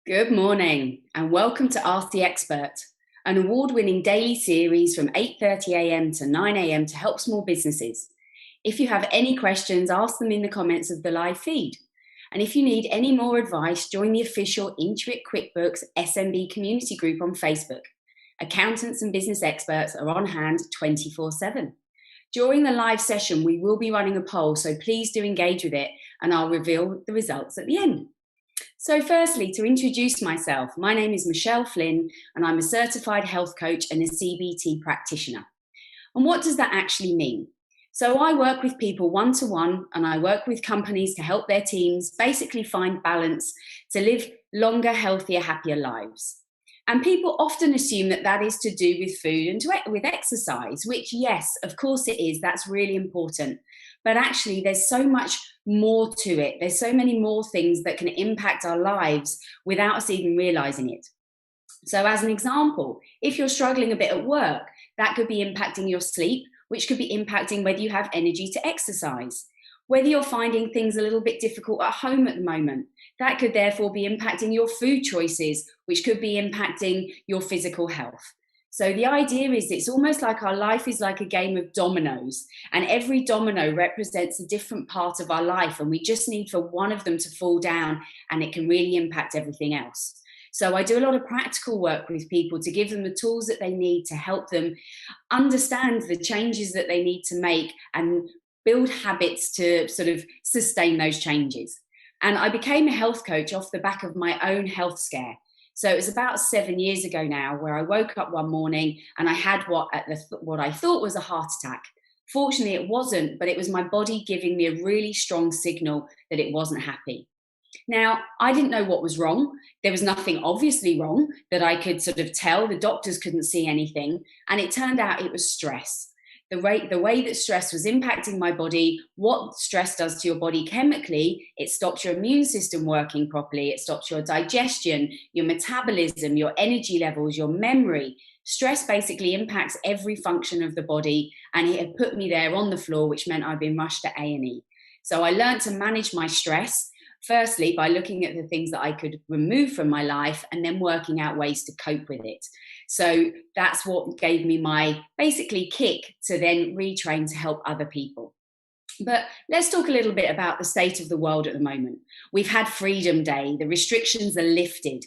Good morning and welcome to Ask the Expert, an award-winning daily series from 8:30 a.m. to 9 a.m. to help small businesses. If you have any questions, ask them in the comments of the live feed. And if you need any more advice, join the official Intuit QuickBooks SMB community group on Facebook. Accountants and business experts are on hand 24/7. During the live session, we will be running a poll, so please do engage with it and I'll reveal the results at the end. So firstly, to introduce myself, my name is Michelle Flynn and I'm a certified health coach and a CBT practitioner. And what does that actually mean? So I work with people one-to-one and I work with companies to help their teams basically find balance to live longer, healthier, happier lives. And people often assume that that is to do with food and with exercise, which yes, of course it is. That's really important. But actually, there's so much more to it. There's so many more things that can impact our lives without us even realizing it. So as an example, if you're struggling a bit at work, that could be impacting your sleep, which could be impacting whether you have energy to exercise. Whether you're finding things a little bit difficult at home at the moment, that could therefore be impacting your food choices, which could be impacting your physical health. So the idea is it's almost like our life is like a game of dominoes, and every domino represents a different part of our life, and we just need for one of them to fall down, and it can really impact everything else. So I do a lot of practical work with people to give them the tools that they need to help them understand the changes that they need to make and build habits to sort of sustain those changes. And I became a health coach off the back of my own health scare. So it was about 7 years ago now where I woke up one morning and I had what I thought was a heart attack. Fortunately, it wasn't, but it was my body giving me a really strong signal that it wasn't happy. Now, I didn't know what was wrong. There was nothing obviously wrong that I could sort of tell. The doctors couldn't see anything. And it turned out it was stress. The way that stress was impacting my body, what stress does to your body chemically, it stops your immune system working properly. It stops your digestion, your metabolism, your energy levels, your memory. Stress basically impacts every function of the body. And it had put me there on the floor, which meant I'd been rushed to A&E. So I learned to manage my stress. Firstly, by looking at the things that I could remove from my life and then working out ways to cope with it. So that's what gave me my basically kick to then retrain to help other people. But let's talk a little bit about the state of the world at the moment. We've had Freedom Day, the restrictions are lifted.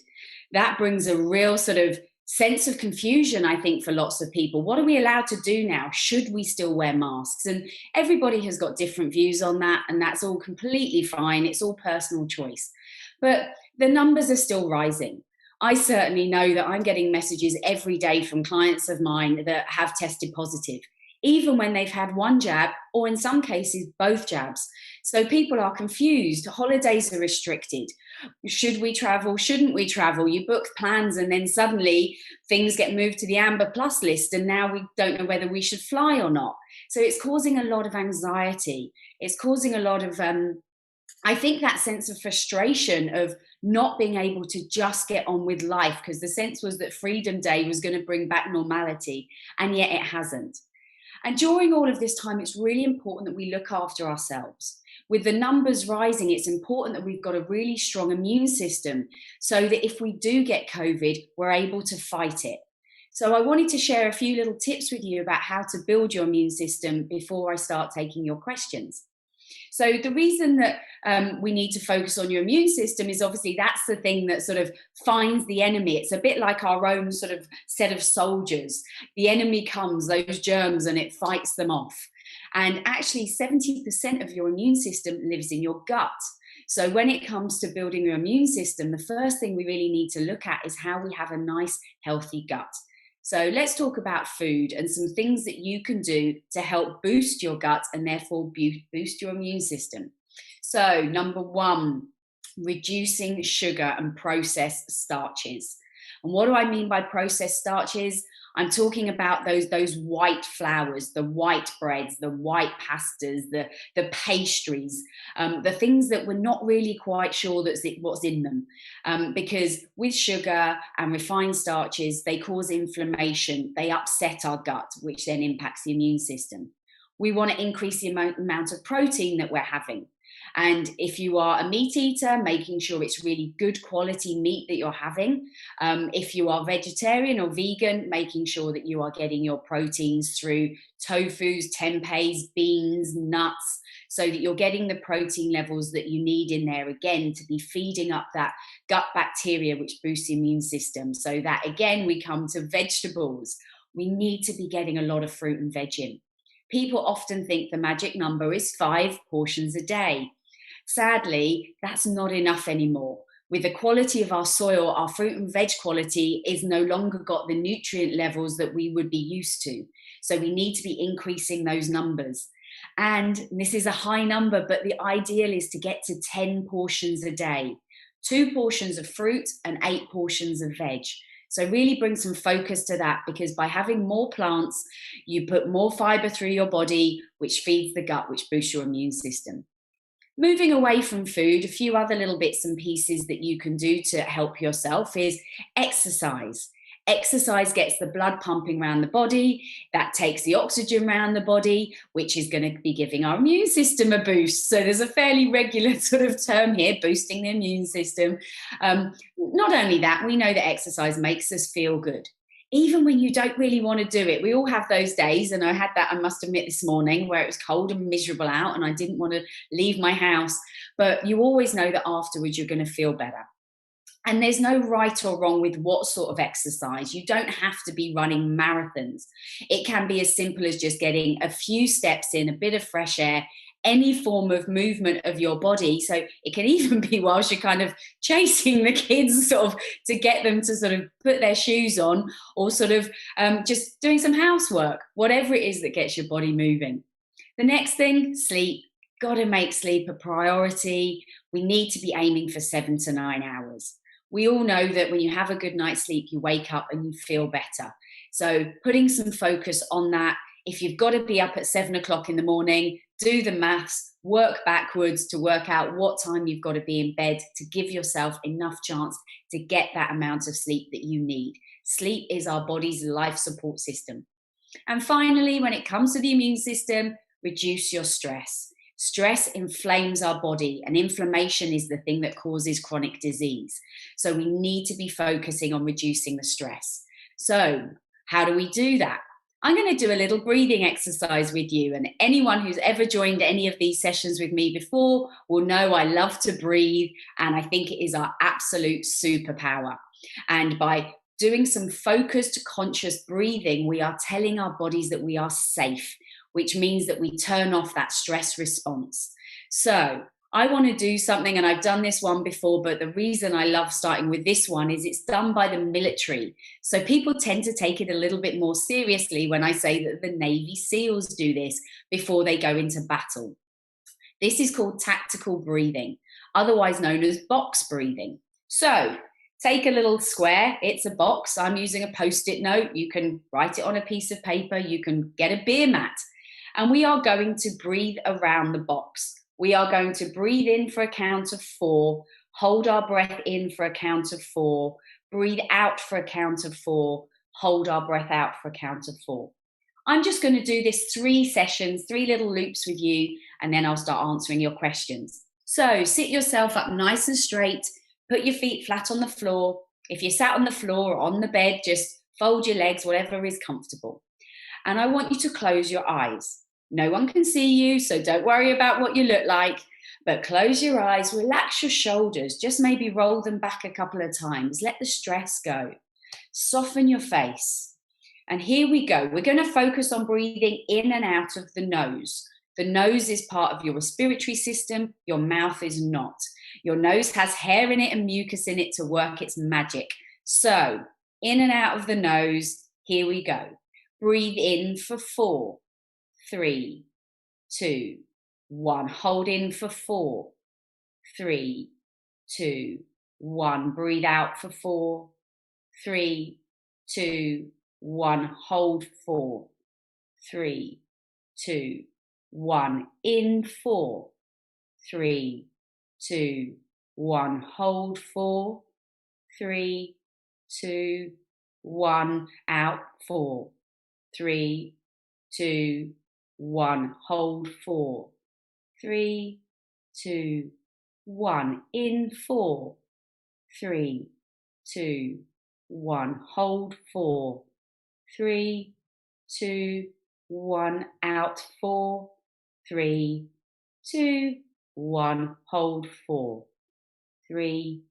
That brings a real sort of sense of confusion, I think, for lots of people. What are we allowed to do now? Should we still wear masks? And everybody has got different views on that, and that's all completely fine. It's all personal choice. But the numbers are still rising. I certainly know that I'm getting messages every day from clients of mine that have tested positive, even when they've had one jab or in some cases both jabs. So people are confused. Holidays are restricted. Should we travel? Shouldn't we travel? You book plans and then suddenly things get moved to the Amber Plus list and now we don't know whether we should fly or not. So it's causing a lot of anxiety. It's causing a lot of I think that sense of frustration of not being able to just get on with life, because the sense was that Freedom Day was going to bring back normality, and yet it hasn't. And during all of this time, it's really important that we look after ourselves. With the numbers rising, it's important that we've got a really strong immune system so that if we do get COVID, we're able to fight it. So I wanted to share a few little tips with you about how to build your immune system before I start taking your questions. So the reason that we need to focus on your immune system is obviously that's the thing that sort of finds the enemy. It's a bit like our own sort of set of soldiers. The enemy comes, those germs, and it fights them off. And actually 70% of your immune system lives in your gut. So when it comes to building your immune system, the first thing we really need to look at is how we have a nice, healthy gut. So let's talk about food and some things that you can do to help boost your gut and therefore boost your immune system. So number one, reducing sugar and processed starches. And what do I mean by processed starches? I'm talking about those white flours, the white breads, the white pastas, the pastries, the things that we're not really quite sure what's in them. Because with sugar and refined starches, they cause inflammation, they upset our gut, which then impacts the immune system. We want to increase the amount of protein that we're having. And if you are a meat eater, making sure it's really good quality meat that you're having. If you are vegetarian or vegan, making sure that you are getting your proteins through tofus, tempehs, beans, nuts, so that you're getting the protein levels that you need in there, again, to be feeding up that gut bacteria, which boosts the immune system. So that, again, we come to vegetables. We need to be getting a lot of fruit and veg in. People often think the magic number is 5 portions a day. Sadly, that's not enough anymore. With the quality of our soil, our fruit and veg quality is no longer got the nutrient levels that we would be used to. So we need to be increasing those numbers. And this is a high number, but the ideal is to get to 10 portions a day, 2 portions of fruit and 8 portions of veg. So really bring some focus to that, because by having more plants, you put more fiber through your body, which feeds the gut, which boosts your immune system. Moving away from food, a few other little bits and pieces that you can do to help yourself is exercise. Exercise gets the blood pumping around the body, that takes the oxygen around the body, which is going to be giving our immune system a boost. So there's a fairly regular sort of term here, boosting the immune system. Not only that, we know that exercise makes us feel good. Even when you don't really want to do it. We all have those days, and I had that, I must admit, this morning, where it was cold and miserable out and I didn't want to leave my house. But you always know that afterwards you're going to feel better. And there's no right or wrong with what sort of exercise. You don't have to be running marathons. It can be as simple as just getting a few steps in, a bit of fresh air, any form of movement of your body. So it can even be whilst you're kind of chasing the kids, sort of to get them to sort of put their shoes on, or sort of just doing some housework, whatever it is that gets your body moving. The next thing, sleep. Got to make sleep a priority. We need to be aiming for 7 to 9 hours. We all know that when you have a good night's sleep, you wake up and you feel better. So putting some focus on that. If you've got to be up at 7 o'clock in the morning, do the maths, work backwards to work out what time you've got to be in bed to give yourself enough chance to get that amount of sleep that you need. Sleep is our body's life support system. And finally, when it comes to the immune system, reduce your stress. Stress inflames our body, and inflammation is the thing that causes chronic disease. So we need to be focusing on reducing the stress. So how do we do that? I'm going to do a little breathing exercise with you. And anyone who's ever joined any of these sessions with me before will know I love to breathe, and I think it is our absolute superpower. And by doing some focused, conscious breathing, we are telling our bodies that we are safe, which means that we turn off that stress response. So I want to do something, and I've done this one before, but the reason I love starting with this one is it's done by the military. So people tend to take it a little bit more seriously when I say that the Navy SEALs do this before they go into battle. This is called tactical breathing, otherwise known as box breathing. So take a little square, it's a box. I'm using a Post-it note. You can write it on a piece of paper. You can get a beer mat. And we are going to breathe around the box. We are going to breathe in for a count of 4, hold our breath in for a count of 4, breathe out for a count of 4, hold our breath out for a count of 4. I'm just going to do this 3 sessions, 3 little loops with you, and then I'll start answering your questions. So sit yourself up nice and straight, put your feet flat on the floor. If you're sat on the floor or on the bed, just fold your legs, whatever is comfortable. And I want you to close your eyes. No one can see you, so don't worry about what you look like, but close your eyes, relax your shoulders, just maybe roll them back a couple of times. Let the stress go. Soften your face. And here we go. We're going to focus on breathing in and out of the nose. The nose is part of your respiratory system. Your mouth is not. Your nose has hair in it and mucus in it to work its magic. So in and out of the nose, here we go. Breathe in for 4, 3, 2, 1. Hold in for 4, 3, 2, 1. Breathe out for 4, 3, 2, 1. Hold 4, 3, 2, 1. In 4, 3, 2, 1. Hold 4, 3, 2, 1. Out 4, 3, 2, 1. Hold 4, 3, 2, 1. In 4, 3, 2, 1. Hold 4, 3, 2, 1. Out 4, 3, 2, 1. Hold 4, 3,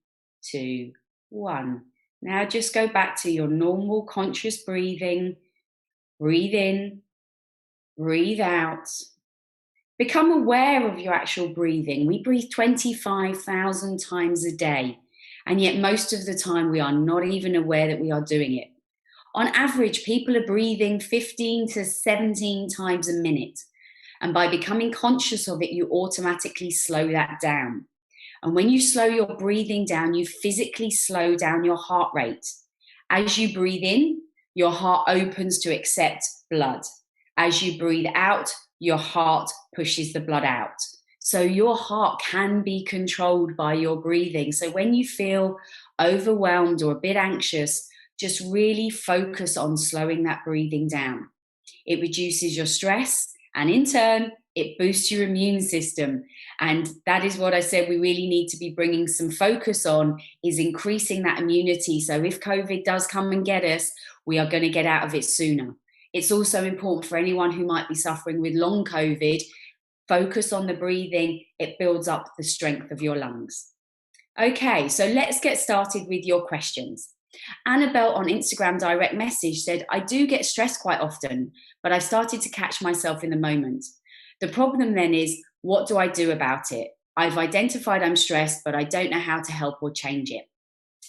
2, 1. Now just go back to your normal conscious breathing. Breathe in, breathe out. Become aware of your actual breathing. We breathe 25,000 times a day, and yet most of the time we are not even aware that we are doing it. On average, people are breathing 15 to 17 times a minute, and by becoming conscious of it, you automatically slow that down. And when you slow your breathing down, you physically slow down your heart rate. As you breathe in, your heart opens to accept blood. As you breathe out, your heart pushes the blood out. So your heart can be controlled by your breathing. So when you feel overwhelmed or a bit anxious, just really focus on slowing that breathing down. It reduces your stress, and in turn, it boosts your immune system. And that is what I said we really need to be bringing some focus on, is increasing that immunity. So if COVID does come and get us, we are going to get out of it sooner. It's also important for anyone who might be suffering with long COVID, focus on the breathing. It builds up the strength of your lungs. Okay, so let's get started with your questions. Annabelle on Instagram direct message said, I do get stressed quite often, but I started to catch myself in the moment. The problem then is, what do I do about it? I've identified I'm stressed, but I don't know how to help or change it.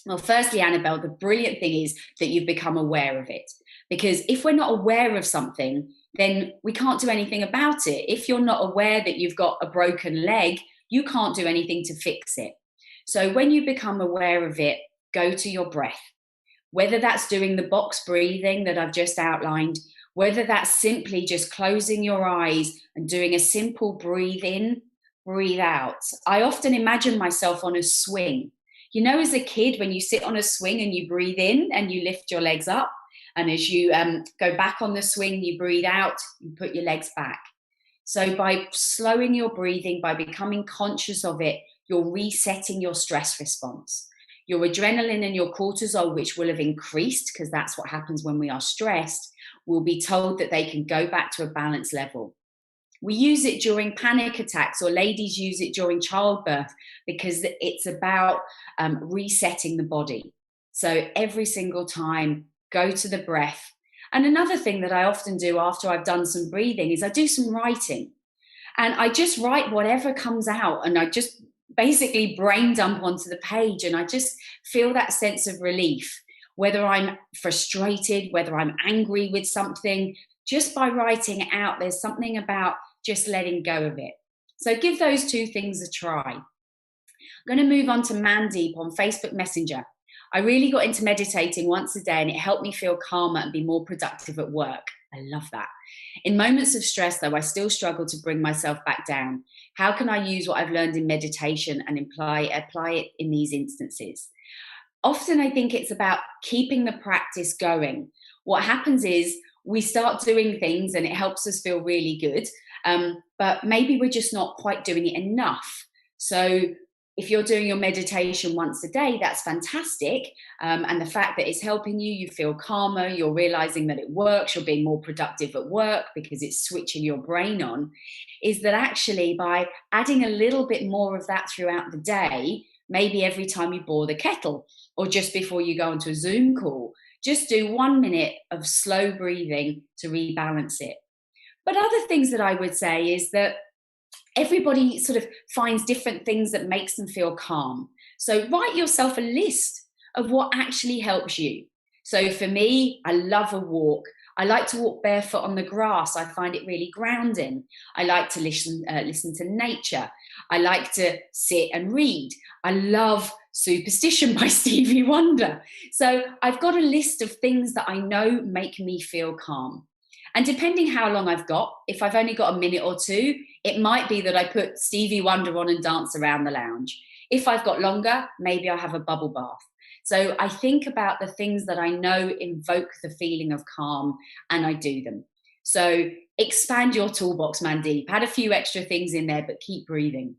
Well, firstly, Annabelle, the brilliant thing is that you've become aware of it. Because if we're not aware of something, then we can't do anything about it. If you're not aware that you've got a broken leg, you can't do anything to fix it. So when you become aware of it, go to your breath. Whether that's doing the box breathing that I've just outlined, whether that's simply just closing your eyes and doing a simple breathe in, breathe out. I often imagine myself on a swing. You know, as a kid, when you sit on a swing and you breathe in and you lift your legs up, and as you go back on the swing, you breathe out, you put your legs back. So by slowing your breathing, by becoming conscious of it, you're resetting your stress response. Your adrenaline and your cortisol, which will have increased, because that's what happens when we are stressed, will be told that they can go back to a balanced level. We use it during panic attacks, or ladies use it during childbirth, because it's about resetting the body. So every single time, go to the breath. And another thing that I often do after I've done some breathing is I do some writing. And I just write whatever comes out, and I just basically brain dump onto the page, and I just feel that sense of relief. Whether I'm frustrated, whether I'm angry with something, just by writing it out, there's something about just letting go of it. So give those two things a try. I'm going to move on to Mandeep on Facebook Messenger. I really got into meditating once a day, and it helped me feel calmer and be more productive at work. I love that. In moments of stress, though, I still struggle to bring myself back down. How can I use what I've learned in meditation and apply it in these instances? Often I think it's about keeping the practice going. What happens is we start doing things and it helps us feel really good, but maybe we're just not quite doing it enough. So if you're doing your meditation once a day, that's fantastic. And the fact that it's helping you, you feel calmer, you're realizing that it works, you're being more productive at work because it's switching your brain on, is that actually by adding a little bit more of that throughout the day, maybe every time you boil the kettle or just before you go onto a Zoom call, just do 1 minute of slow breathing to rebalance it. But other things that I would say is that everybody sort of finds different things that makes them feel calm. So write yourself a list of what actually helps you. So for me, I love a walk. I like to walk barefoot on the grass. I find it really grounding. I like to listen to nature. I like to sit and read. I love Superstition by Stevie Wonder. So I've got a list of things that I know make me feel calm. And depending how long I've got, if I've only got a minute or two, it might be that I put Stevie Wonder on and dance around the lounge. If I've got longer, maybe I'll have a bubble bath. So I think about the things that I know invoke the feeling of calm, and I do them. So Expand your toolbox, Mandeep. Add a few extra things in there, but keep breathing.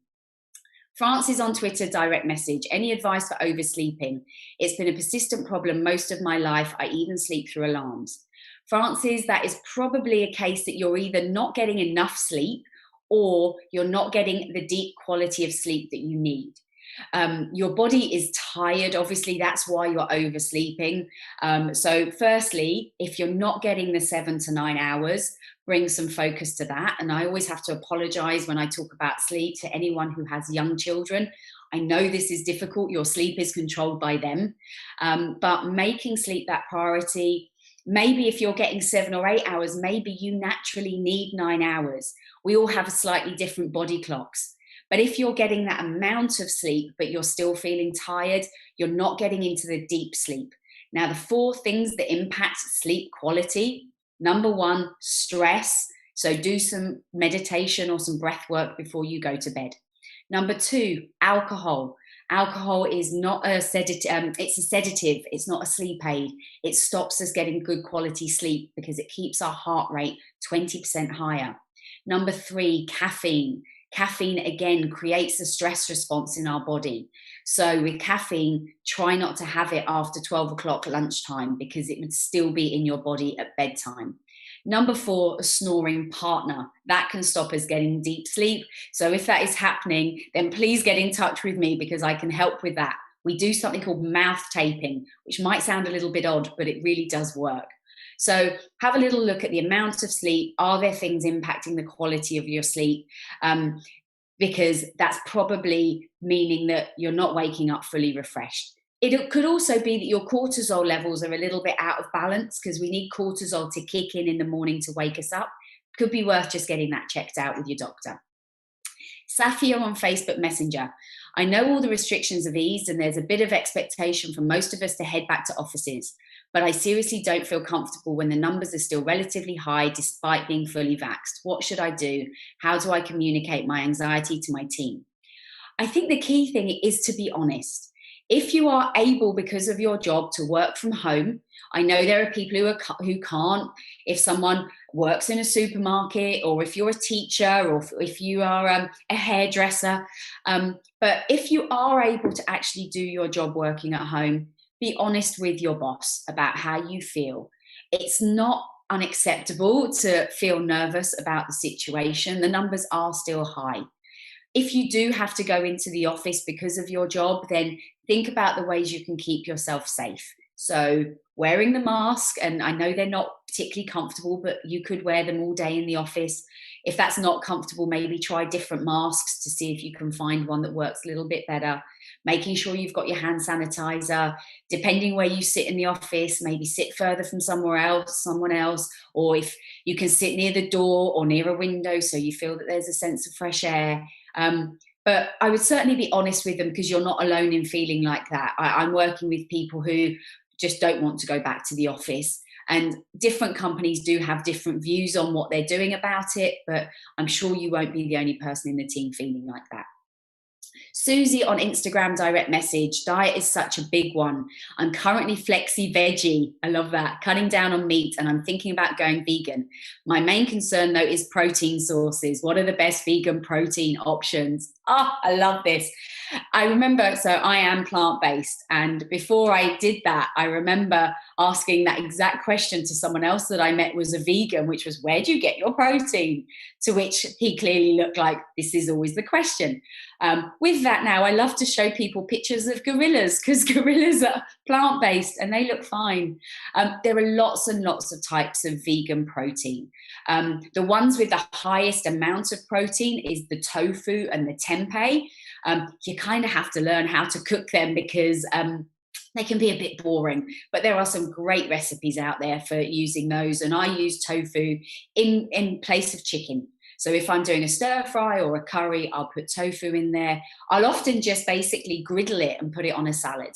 Francis on Twitter, direct message. Any advice for oversleeping? It's been a persistent problem most of my life. I even sleep through alarms. Francis, that is probably a case that you're either not getting enough sleep or you're not getting the deep quality of sleep that you need. Your body is tired. Obviously, that's why you're oversleeping. So firstly, if you're not getting the 7 to 9 hours, bring some focus to that. And I always have to apologize when I talk about sleep to anyone who has young children. I know this is difficult. Your sleep is controlled by them. But making sleep that priority. Maybe if you're getting 7 or 8 hours, maybe you naturally need 9 hours. We all have slightly different body clocks. But if you're getting that amount of sleep, but you're still feeling tired, you're not getting into the deep sleep. Now, the 4 things that impact sleep quality: number 1, stress. So do some meditation or some breath work before you go to bed. Number 2, alcohol. Alcohol is not a sedative, it's a sedative, it's not a sleep aid. It stops us getting good quality sleep because it keeps our heart rate 20% higher. Number 3, caffeine. Caffeine, again, creates a stress response in our body. So with caffeine, try not to have it after 12 o'clock lunchtime because it would still be in your body at bedtime. Number 4, a snoring partner. That can stop us getting deep sleep. So if that is happening, then please get in touch with me because I can help with that. We do something called mouth taping, which might sound a little bit odd, but it really does work. So have a little look at the amount of sleep. Are there things impacting the quality of your sleep? Because that's probably meaning that you're not waking up fully refreshed. It could also be that your cortisol levels are a little bit out of balance because we need cortisol to kick in the morning to wake us up. Could be worth just getting that checked out with your doctor. Safia on Facebook Messenger. I know all the restrictions have eased and there's a bit of expectation for most of us to head back to offices, but I seriously don't feel comfortable when the numbers are still relatively high despite being fully vaxxed. What should I do? How do I communicate my anxiety to my team? I think the key thing is to be honest. If you are able, because of your job, to work from home, I know there are people who can't. If someone works in a supermarket, or if you're a teacher, or if you are a hairdresser, but if you are able to actually do your job working at home, be honest with your boss about how you feel. It's not unacceptable to feel nervous about the situation. The numbers are still high. If you do have to go into the office because of your job, then think about the ways you can keep yourself safe. So wearing the mask, and I know they're not particularly comfortable, but you could wear them all day in the office. If that's not comfortable, maybe try different masks to see if you can find one that works a little bit better. Making sure you've got your hand sanitizer. Depending where you sit in the office, maybe sit further from someone else, or if you can sit near the door or near a window so you feel that there's a sense of fresh air. But I would certainly be honest with them because you're not alone in feeling like that. I'm working with people who just don't want to go back to the office. And different companies do have different views on what they're doing about it, but I'm sure you won't be the only person in the team feeling like that. Susie on Instagram direct message. Diet is such a big one. I'm currently flexi veggie. I love that. Cutting down on meat, and I'm thinking about going vegan. My main concern though is protein sources. What are the best vegan protein options? I love this. I remember, so I am plant-based, and before I did that, I remember asking that exact question to someone else that I met was a vegan, which was, where do you get your protein? To which he clearly looked like, this is always the question. With that now, I love to show people pictures of gorillas because gorillas are plant-based and they look fine. There are lots and lots of types of vegan protein. The ones with the highest amount of protein is the tofu and the tempeh. You kind of have to learn how to cook them because they can be a bit boring, but there are some great recipes out there for using those. And I use tofu in place of chicken. So if I'm doing a stir fry or a curry, I'll put tofu in there. I'll often just basically griddle it and put it on a salad.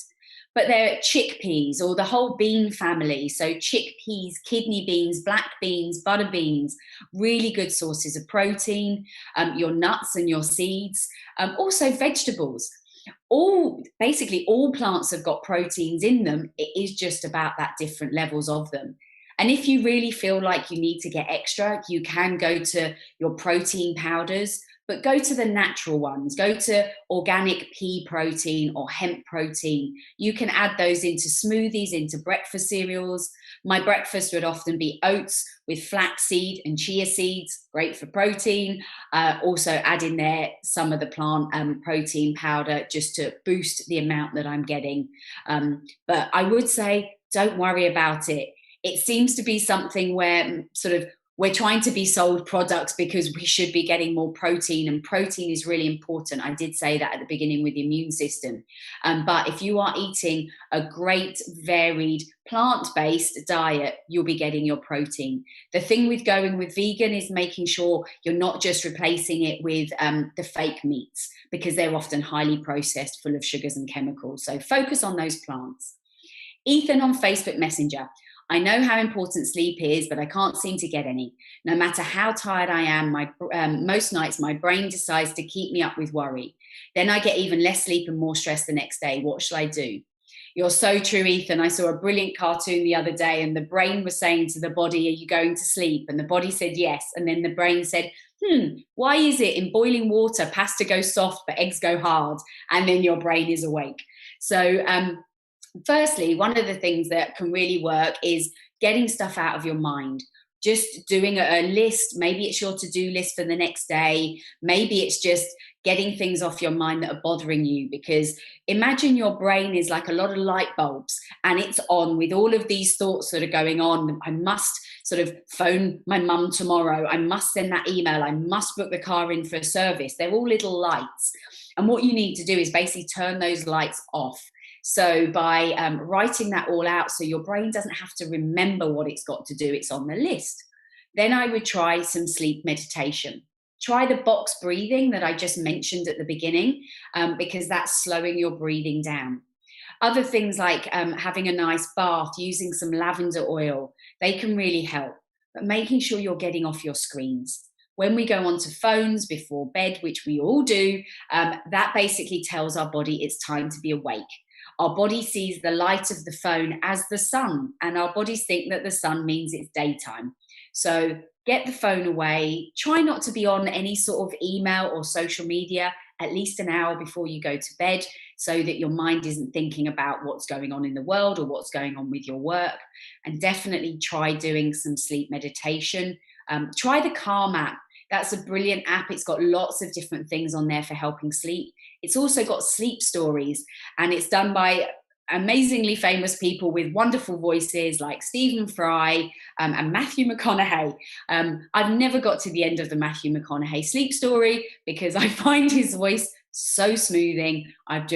But there are chickpeas or the whole bean family. So chickpeas, kidney beans, black beans, butter beans, really good sources of protein, your nuts and your seeds, also vegetables. Basically all plants have got proteins in them. It is just about that different levels of them. And if you really feel like you need to get extra, you can go to your protein powders, but go to the natural ones. Go to organic pea protein or hemp protein. You can add those into smoothies, into breakfast cereals. My breakfast would often be oats with flaxseed and chia seeds, great for protein. Also add in there some of the plant protein powder just to boost the amount that I'm getting. But I would say, don't worry about it. It seems to be something where sort of we're trying to be sold products because we should be getting more protein, and protein is really important. I did say that at the beginning with the immune system. But if you are eating a great, varied, plant-based diet, you'll be getting your protein. The thing with going with vegan is making sure you're not just replacing it with the fake meats, because they're often highly processed, full of sugars and chemicals. So focus on those plants. Ethan on Facebook Messenger. I know how important sleep is, but I can't seem to get any. No matter how tired I am, most nights my brain decides to keep me up with worry. Then I get even less sleep and more stress the next day. What shall I do? You're so true, Ethan. I saw a brilliant cartoon the other day, and the brain was saying to the body, are you going to sleep? And the body said yes. And then the brain said, why is it in boiling water, pasta goes soft, but eggs go hard? And then your brain is awake. So, firstly, one of the things that can really work is getting stuff out of your mind. Just doing a list. Maybe it's your to-do list for the next day. Maybe it's just getting things off your mind that are bothering you, because imagine your brain is like a lot of light bulbs and it's on with all of these thoughts that are going on. I must sort of phone my mum tomorrow. I must send that email. I must book the car in for a service. They're all little lights. And what you need to do is basically turn those lights off. So by writing that all out, so your brain doesn't have to remember what it's got to do, it's on the list. Then I would try some sleep meditation. Try the box breathing that I just mentioned at the beginning, because that's slowing your breathing down. Other things like having a nice bath, using some lavender oil, they can really help. But making sure you're getting off your screens. When we go onto phones before bed, which we all do, that basically tells our body it's time to be awake. Our body sees the light of the phone as the sun, and our bodies think that the sun means it's daytime. So get the phone away. Try not to be on any sort of email or social media at least an hour before you go to bed, so that your mind isn't thinking about what's going on in the world or what's going on with your work. And definitely try doing some sleep meditation. Try the Calm app. That's a brilliant app. It's got lots of different things on there for helping sleep. It's also got sleep stories, and it's done by amazingly famous people with wonderful voices like Stephen Fry and Matthew McConaughey. I've never got to the end of the Matthew McConaughey sleep story because I find his voice so smoothing. I'm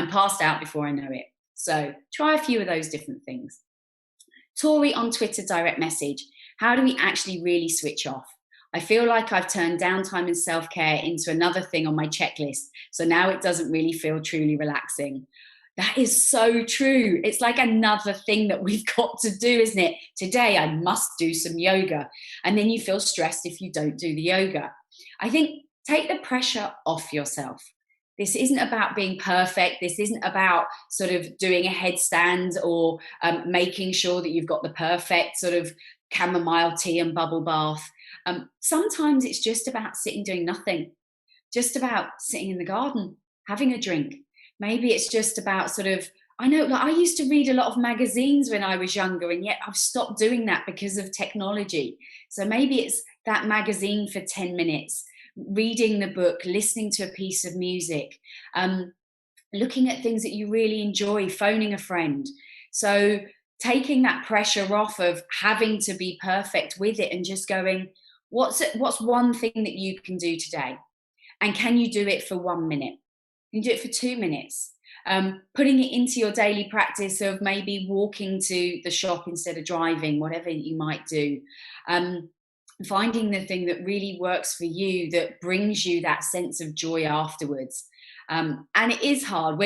passed out before I know it. So try a few of those different things. Tori on Twitter direct message. How do we actually really switch off? I feel like I've turned downtime and self-care into another thing on my checklist. So now it doesn't really feel truly relaxing. That is so true. It's like another thing that we've got to do, isn't it? Today, I must do some yoga. And then you feel stressed if you don't do the yoga. I think take the pressure off yourself. This isn't about being perfect. This isn't about sort of doing a headstand or making sure that you've got the perfect sort of chamomile tea and bubble bath. Sometimes it's just about sitting doing nothing, just about sitting in the garden, having a drink. Maybe it's just about sort of, I know, like I used to read a lot of magazines when I was younger, and yet I've stopped doing that because of technology. So maybe it's that magazine for 10 minutes, reading the book, listening to a piece of music, looking at things that you really enjoy, phoning a friend. So taking that pressure off of having to be perfect with it and just going, what's one thing that you can do today? And can you do it for 1 minute? You can do it for 2 minutes. Putting it into your daily practice of maybe walking to the shop instead of driving, whatever you might do. Finding the thing that really works for you, that brings you that sense of joy afterwards. And it is hard.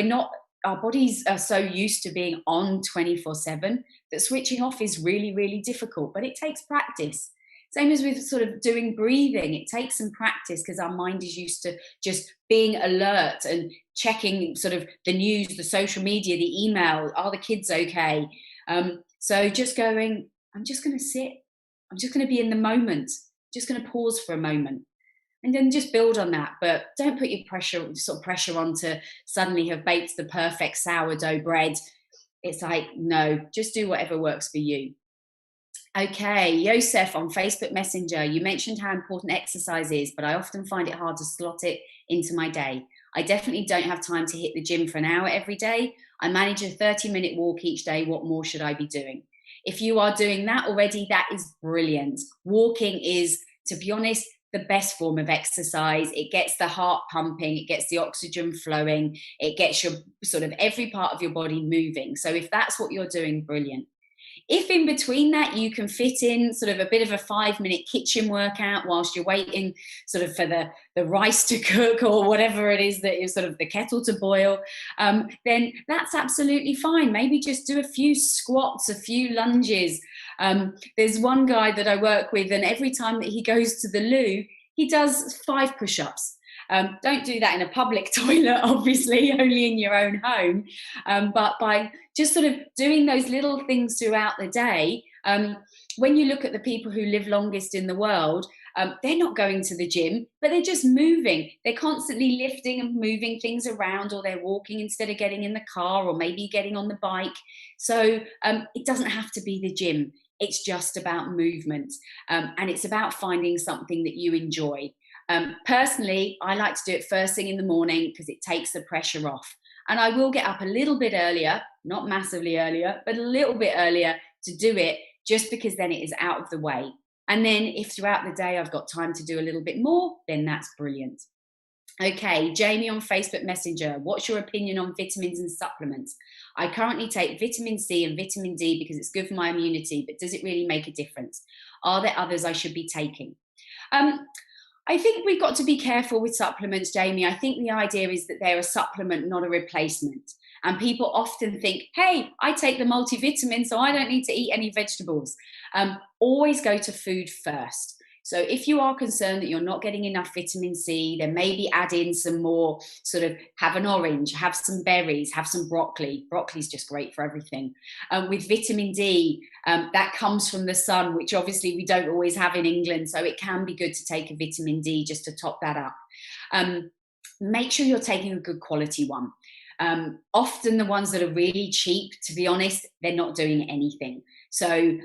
Our bodies are so used to being on 24/7 that switching off is really, really difficult, but it takes practice. Same as with sort of doing breathing. It takes some practice because our mind is used to just being alert and checking sort of the news, the social media, the email. Are the kids okay? So just going, I'm just going to sit. I'm just going to be in the moment. Just going to pause for a moment. And then just build on that. But don't put your pressure on to suddenly have baked the perfect sourdough bread. It's like, no, just do whatever works for you. Okay, Yosef on Facebook Messenger, you mentioned how important exercise is, but I often find it hard to slot it into my day. I definitely don't have time to hit the gym for an hour every day. I manage a 30-minute walk each day. What more should I be doing? If you are doing that already, that is brilliant. Walking is, to be honest, the best form of exercise. It gets the heart pumping, it gets the oxygen flowing, it gets your sort of every part of your body moving. So if that's what you're doing, brilliant. If in between that you can fit in sort of a bit of a 5-minute kitchen workout whilst you're waiting sort of for the rice to cook or whatever it is that is sort of the kettle to boil, then that's absolutely fine. Maybe just do a few squats, a few lunges. There's one guy that I work with, and every time that he goes to the loo, he does 5 push-ups. Don't do that in a public toilet, obviously, only in your own home. But by just sort of doing those little things throughout the day, when you look at the people who live longest in the world, they're not going to the gym, but they're just moving. They're constantly lifting and moving things around, or they're walking instead of getting in the car, or maybe getting on the bike. So it doesn't have to be the gym. It's just about movement. And it's about finding something that you enjoy. Personally, I like to do it first thing in the morning because it takes the pressure off. And I will get up a little bit earlier, not massively earlier, but a little bit earlier to do it, just because then it is out of the way. And then if throughout the day I've got time to do a little bit more, then that's brilliant. Okay, Jamie on Facebook Messenger, what's your opinion on vitamins and supplements? I currently take vitamin C and vitamin D because it's good for my immunity, but does it really make a difference? Are there others I should be taking? I think we've got to be careful with supplements, Jamie. I think the idea is that they're a supplement, not a replacement. And people often think, hey, I take the multivitamin, so I don't need to eat any vegetables. Always go to food first. So if you are concerned that you're not getting enough vitamin C, then maybe add in some more, sort of have an orange, have some berries, have some broccoli. Broccoli is just great for everything. With vitamin D, that comes from the sun, which obviously we don't always have in England. So it can be good to take a vitamin D just to top that up. Make sure you're taking a good quality one. Often the ones that are really cheap, to be honest, they're not doing anything. So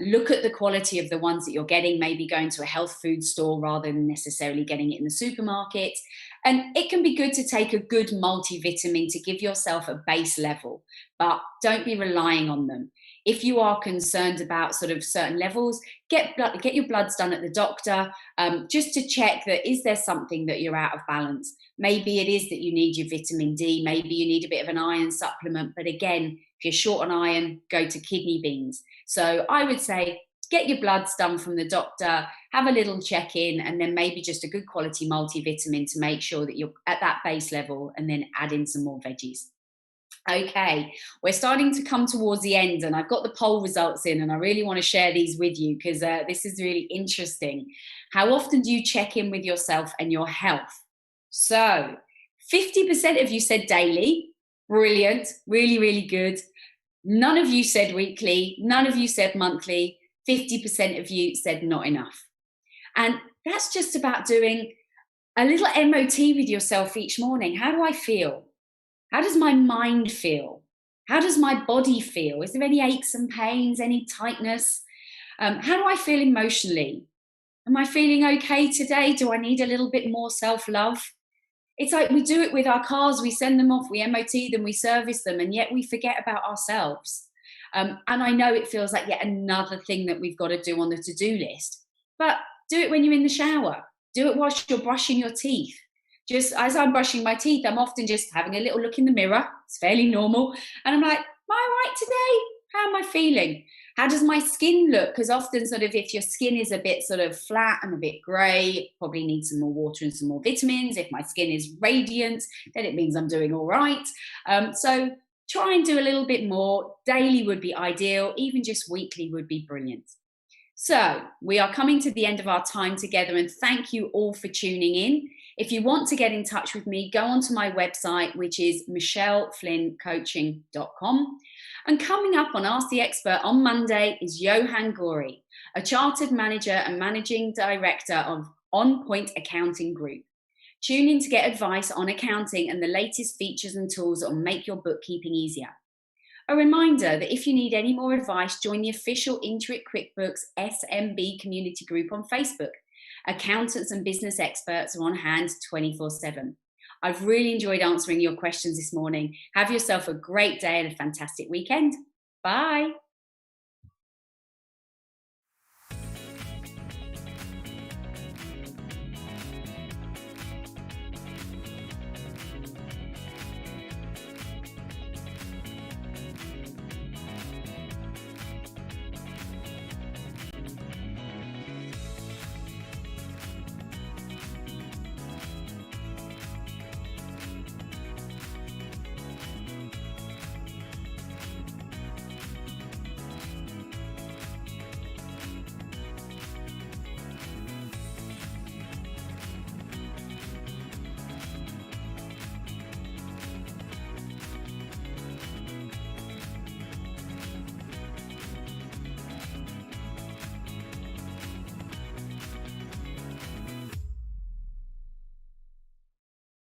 look at the quality of the ones that you're getting, maybe going to a health food store rather than necessarily getting it in the supermarket. And it can be good to take a good multivitamin to give yourself a base level, but don't be relying on them. If you are concerned about sort of certain levels, get your bloods done at the doctor, just to check that is there something that you're out of balance. Maybe it is that you need your vitamin D, maybe you need a bit of an iron supplement, but again, if you're short on iron, go to kidney beans. So I would say get your bloods done from the doctor, have a little check-in, and then maybe just a good quality multivitamin to make sure that you're at that base level, and then add in some more veggies. Okay, we're starting to come towards the end, and I've got the poll results in, and I really want to share these with you because this is really interesting. How often do you check in with yourself and your health? So 50% of you said daily. Brilliant, really, really good. None of you said weekly, none of you said monthly, 50% of you said not enough. And that's just about doing a little MOT with yourself each morning. How do I feel? How does my mind feel? How does my body feel? Is there any aches and pains, any tightness? How do I feel emotionally? Am I feeling okay today? Do I need a little bit more self-love? It's like we do it with our cars. We send them off, we MOT them, we service them, and yet we forget about ourselves. And I know it feels like yet another thing that we've got to do on the to-do list. But do it when you're in the shower. Do it whilst you're brushing your teeth. Just as I'm brushing my teeth, I'm often just having a little look in the mirror. It's fairly normal. And I'm like, am I all right today? How am I feeling? How does my skin look? Because often sort of if your skin is a bit sort of flat and a bit grey, probably need some more water and some more vitamins. If my skin is radiant, then it means I'm doing all right. So try and do a little bit more. Daily would be ideal. Even just weekly would be brilliant. So we are coming to the end of our time together, and thank you all for tuning in. If you want to get in touch with me, go onto my website, which is michelleflynncoaching.com. And coming up on Ask the Expert on Monday is Johan Gori, a chartered manager and managing director of On Point Accounting Group. Tune in to get advice on accounting and the latest features and tools that will make your bookkeeping easier. A reminder that if you need any more advice, join the official Integrative QuickBooks SMB community group on Facebook. Accountants and business experts are on hand 24/7. I've really enjoyed answering your questions this morning. Have yourself a great day and a fantastic weekend. Bye.